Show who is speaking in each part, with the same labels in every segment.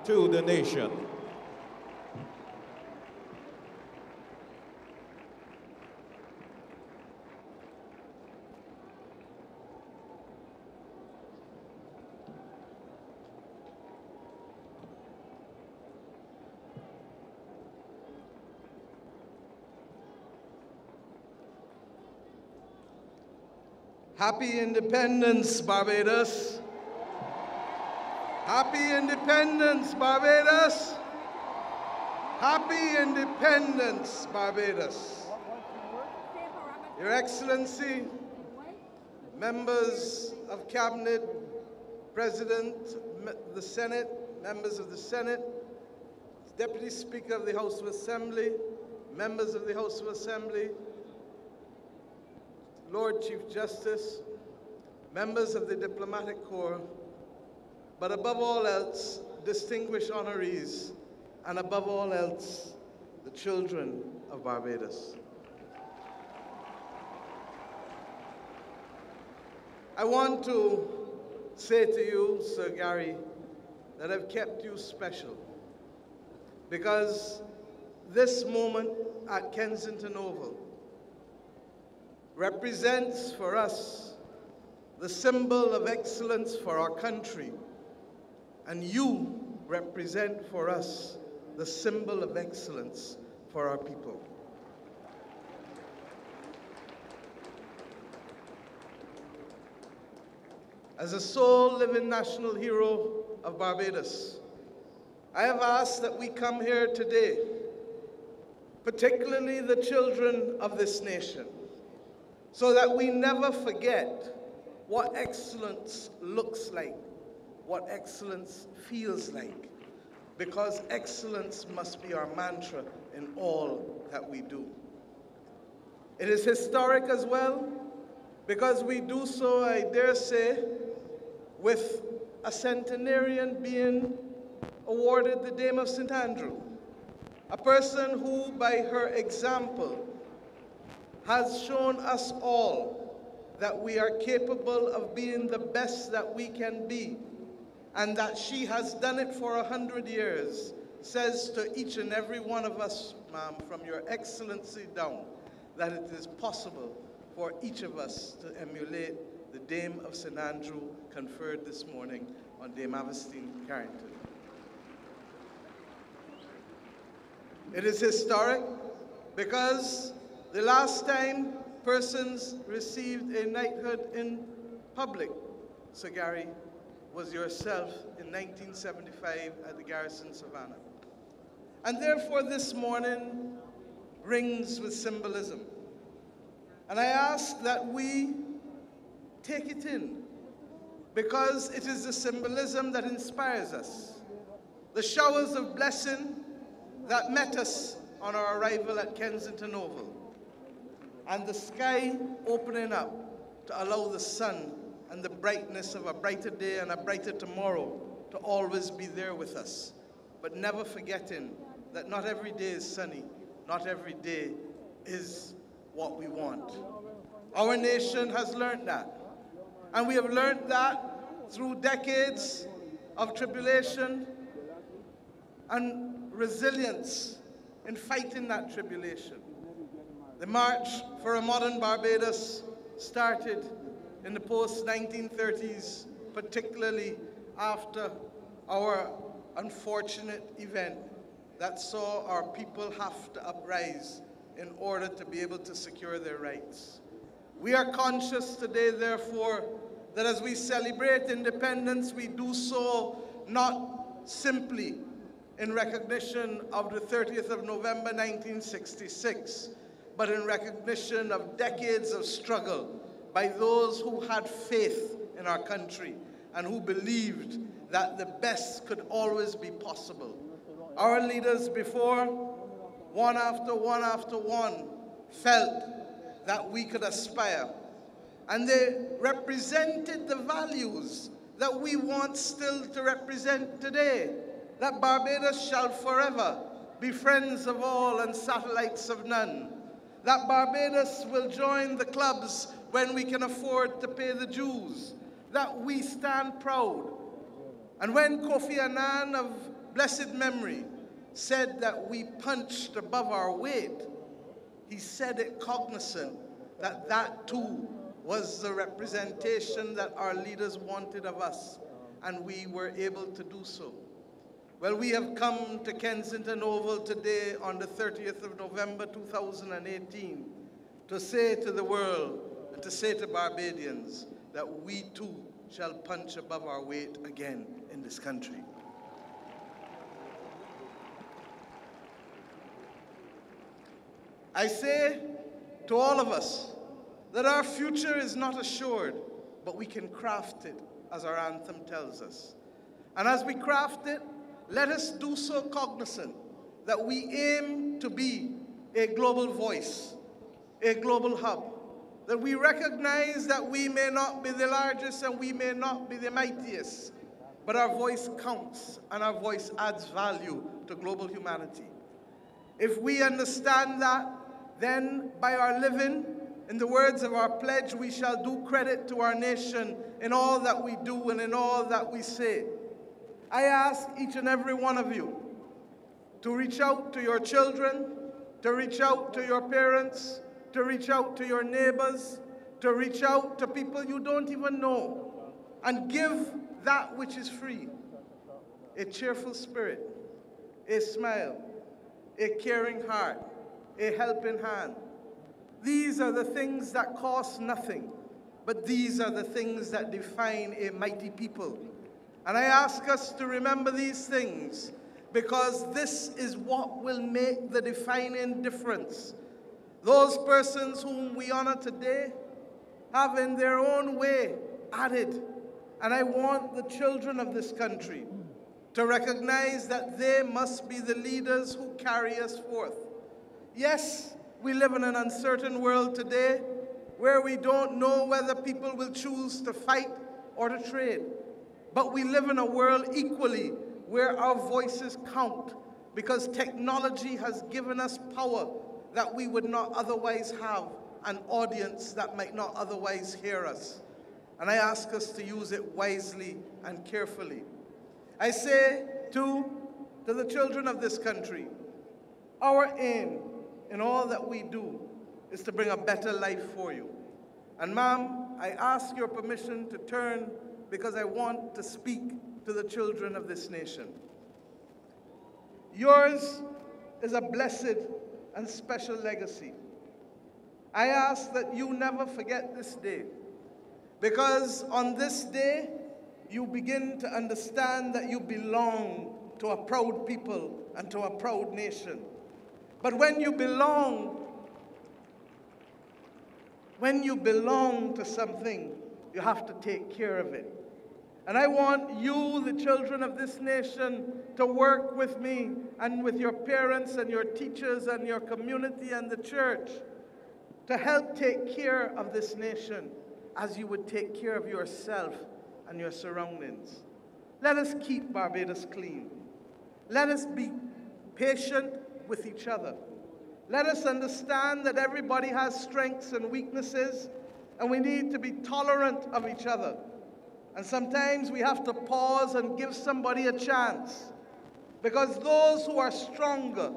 Speaker 1: to the nation.
Speaker 2: Happy Independence, Barbados. Happy Independence, Barbados. Happy Independence, Barbados. Your Excellency, members of Cabinet, President, the Senate, members of the Senate, Deputy Speaker of the House of Assembly, members of the House of Assembly, Lord Chief Justice, members of the Diplomatic Corps, but above all else, distinguished honorees, and above all else, the children of Barbados. I want to say to you, Sir Gary, that I've kept you special, because this moment at Kensington Oval represents for us the symbol of excellence for our country, and you represent for us the symbol of excellence for our people. As a sole living national hero of Barbados, I have asked that we come here today, particularly the children of this nation, so that we never forget what excellence looks like, what excellence feels like, because excellence must be our mantra in all that we do. It is historic as well, because we do so, I dare say, with a centenarian being awarded the Dame of St. Andrew, a person who, by her example, has shown us all that we are capable of being the best that we can be, and that she has done it for 100 years, says to each and every one of us, ma'am, from your excellency down, that it is possible for each of us to emulate the Dame of St. Andrew conferred this morning on Dame Avestine Carrington. It is historic because the last time persons received a knighthood in public, Sir Gary, was yourself in 1975 at the Garrison Savannah. And therefore this morning rings with symbolism. And I ask that we take it in, because it is the symbolism that inspires us. The showers of blessing that met us on our arrival at Kensington Oval, and the sky opening up to allow the sun and the brightness of a brighter day and a brighter tomorrow to always be there with us, but never forgetting that not every day is sunny, not every day is what we want. Our nation has learned that, and we have learned that through decades of tribulation and resilience in fighting that tribulation. The March for a Modern Barbados started in the post-1930s, particularly after our unfortunate event that saw our people have to uprise in order to be able to secure their rights. We are conscious today, therefore, that as we celebrate independence, we do so not simply in recognition of the 30th of November 1966, but in recognition of decades of struggle by those who had faith in our country and who believed that the best could always be possible. Our leaders before, one after one after one, felt that we could aspire. And they represented the values that we want still to represent today, that Barbados shall forever be friends of all and satellites of none, that Barbados will join the clubs when we can afford to pay the dues, that we stand proud. And when Kofi Annan of blessed memory, said that we punched above our weight, he said it cognizant that that too was the representation that our leaders wanted of us, and we were able to do so. Well, we have come to Kensington Oval today on the 30th of November 2018 to say to the world and to say to Barbadians that we too shall punch above our weight again in this country. I say to all of us that our future is not assured, but we can craft it, as our anthem tells us. And as we craft it, let us do so cognizant that we aim to be a global voice, a global hub, that we recognize that we may not be the largest and we may not be the mightiest, but our voice counts and our voice adds value to global humanity. If we understand that, then by our living, in the words of our pledge, we shall do credit to our nation in all that we do and in all that we say. I ask each and every one of you to reach out to your children, to reach out to your parents, to reach out to your neighbors, to reach out to people you don't even know, and give that which is free: a cheerful spirit, a smile, a caring heart, a helping hand. These are the things that cost nothing, but these are the things that define a mighty people. And I ask us to remember these things, because this is what will make the defining difference. Those persons whom we honor today have in their own way added, and I want the children of this country to recognize that they must be the leaders who carry us forth. Yes, we live in an uncertain world today where we don't know whether people will choose to fight or to trade. But we live in a world equally where our voices count, because technology has given us power that we would not otherwise have, an audience that might not otherwise hear us. And I ask us to use it wisely and carefully. I say, too, to the children of this country, our aim in all that we do is to bring a better life for you. And ma'am, I ask your permission to turn, because I want to speak to the children of this nation. Yours is a blessed and special legacy. I ask that you never forget this day, because on this day, you begin to understand that you belong to a proud people and to a proud nation. But when you belong to something, you have to take care of it. And I want you, the children of this nation, to work with me and with your parents and your teachers and your community and the church to help take care of this nation as you would take care of yourself and your surroundings. Let us keep Barbados clean. Let us be patient with each other. Let us understand that everybody has strengths and weaknesses, and we need to be tolerant of each other. And sometimes we have to pause and give somebody a chance, because those who are stronger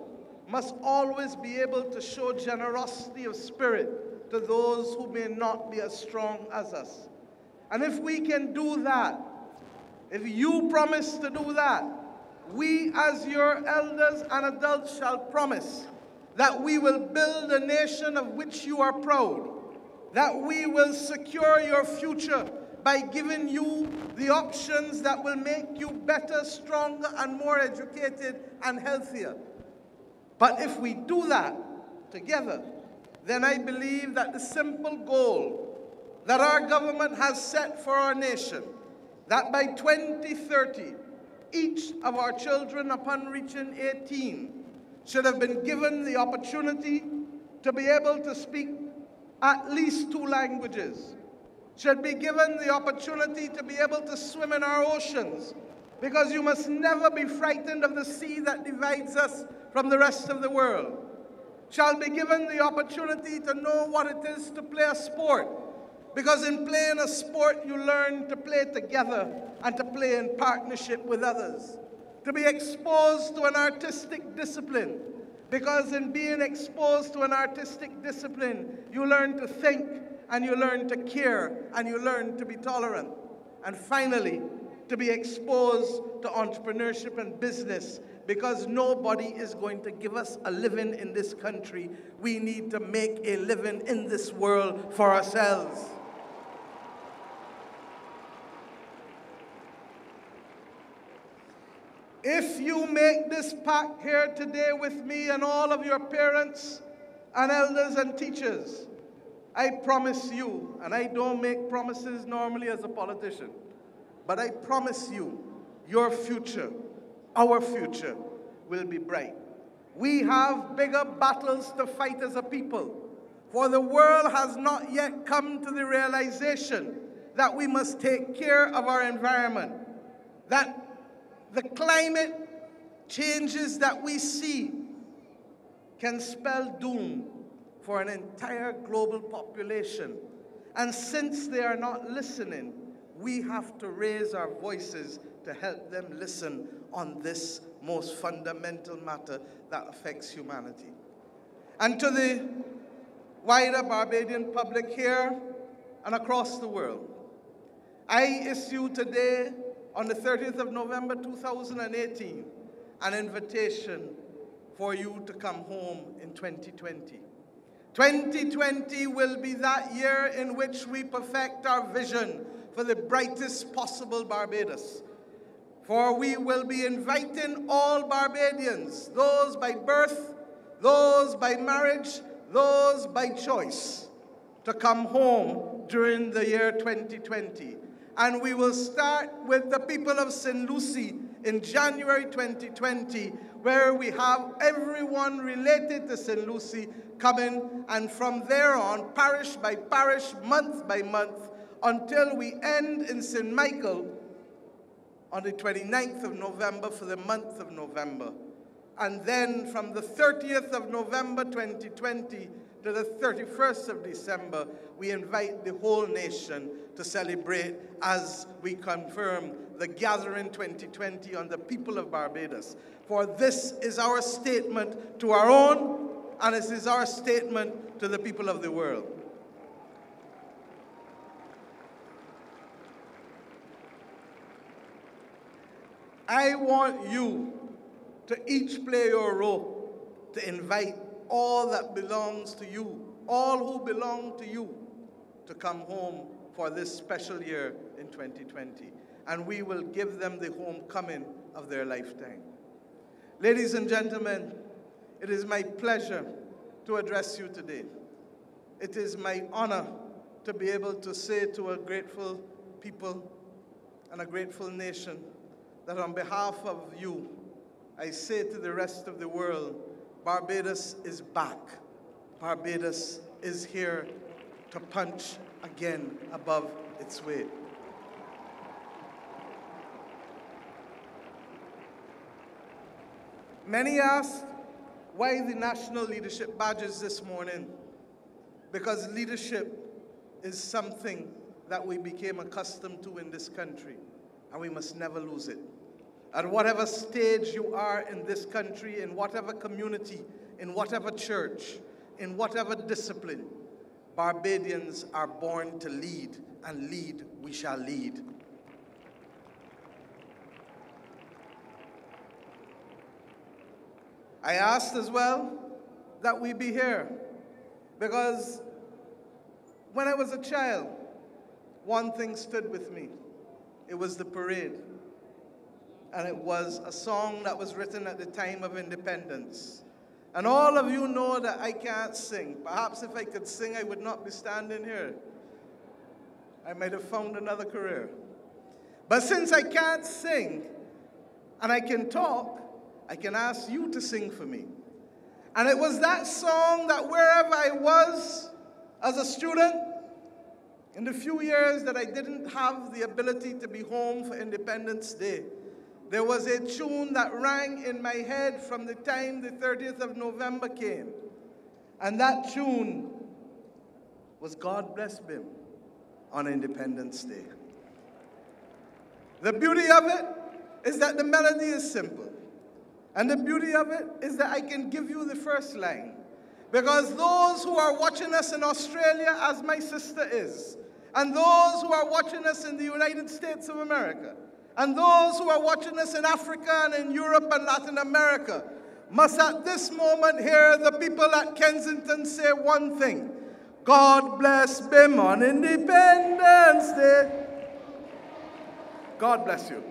Speaker 2: must always be able to show generosity of spirit to those who may not be as strong as us. And if we can do that, if you promise to do that, we as your elders and adults shall promise that we will build a nation of which you are proud, that we will secure your future by giving you the options that will make you better, stronger, and more educated and healthier. But if we do that together, then I believe that the simple goal that our government has set for our nation, that by 2030, each of our children upon reaching 18 should have been given the opportunity to be able to speak at least 2 languages, should be given the opportunity to be able to swim in our oceans, because you must never be frightened of the sea that divides us from the rest of the world, shall be given the opportunity to know what it is to play a sport, because in playing a sport you learn to play together and to play in partnership with others, to be exposed to an artistic discipline, because in being exposed to an artistic discipline, you learn to think, and you learn to care, and you learn to be tolerant. And finally, to be exposed to entrepreneurship and business, because nobody is going to give us a living in this country. We need to make a living in this world for ourselves. If you make this pact here today with me and all of your parents and elders and teachers, I promise you, and I don't make promises normally as a politician, but I promise you, your future, our future, will be bright. We have bigger battles to fight as a people, for the world has not yet come to the realization that we must take care of our environment, that the climate changes that we see can spell doom for an entire global population. And since they are not listening, we have to raise our voices to help them listen on this most fundamental matter that affects humanity. And to the wider Barbadian public here and across the world, I issue today, on the 30th of November 2018, an invitation for you to come home in 2020. 2020 will be that year in which we perfect our vision for the brightest possible Barbados. For we will be inviting all Barbadians, those by birth, those by marriage, those by choice, to come home during the year 2020. And we will start with the people of St. Lucie in January 2020, where we have everyone related to St. Lucie coming, and from there on, parish by parish, month by month, until we end in St. Michael on the 29th of November for the month of November. And then from the 30th of November 2020 to the 31st of December, we invite the whole nation to celebrate as we confirm the Gathering 2020 on the people of Barbados. For this is our statement to our own, and this is our statement to the people of the world. I want you to each play your role, to invite all that belongs to you, all who belong to you, to come home for this special year in 2020. And we will give them the homecoming of their lifetime. Ladies and gentlemen, it is my pleasure to address you today. It is my honor to be able to say to a grateful people and a grateful nation that on behalf of you, I say to the rest of the world, Barbados is back. Barbados is here to punch again above its weight. Many asked why the national leadership badges this morning, because leadership is something that we became accustomed to in this country, and we must never lose it. At whatever stage you are in this country, in whatever community, in whatever church, in whatever discipline, Barbadians are born to lead, and lead we shall lead. I asked as well that we be here, because when I was a child, one thing stood with me. It was the parade. And it was a song that was written at the time of independence. And all of you know that I can't sing. Perhaps if I could sing, I would not be standing here. I might have found another career. But since I can't sing, and I can talk, I can ask you to sing for me. And it was that song that wherever I was as a student, in the few years that I didn't have the ability to be home for Independence Day, there was a tune that rang in my head from the time the 30th of November came. And that tune was God Bless Bim on Independence Day. The beauty of it is that the melody is simple. And the beauty of it is that I can give you the first line. Because those who are watching us in Australia, as my sister is, and those who are watching us in the United States of America, and those who are watching us in Africa and in Europe and Latin America, must at this moment hear the people at Kensington say one thing: God bless BIM on Independence Day. God bless you.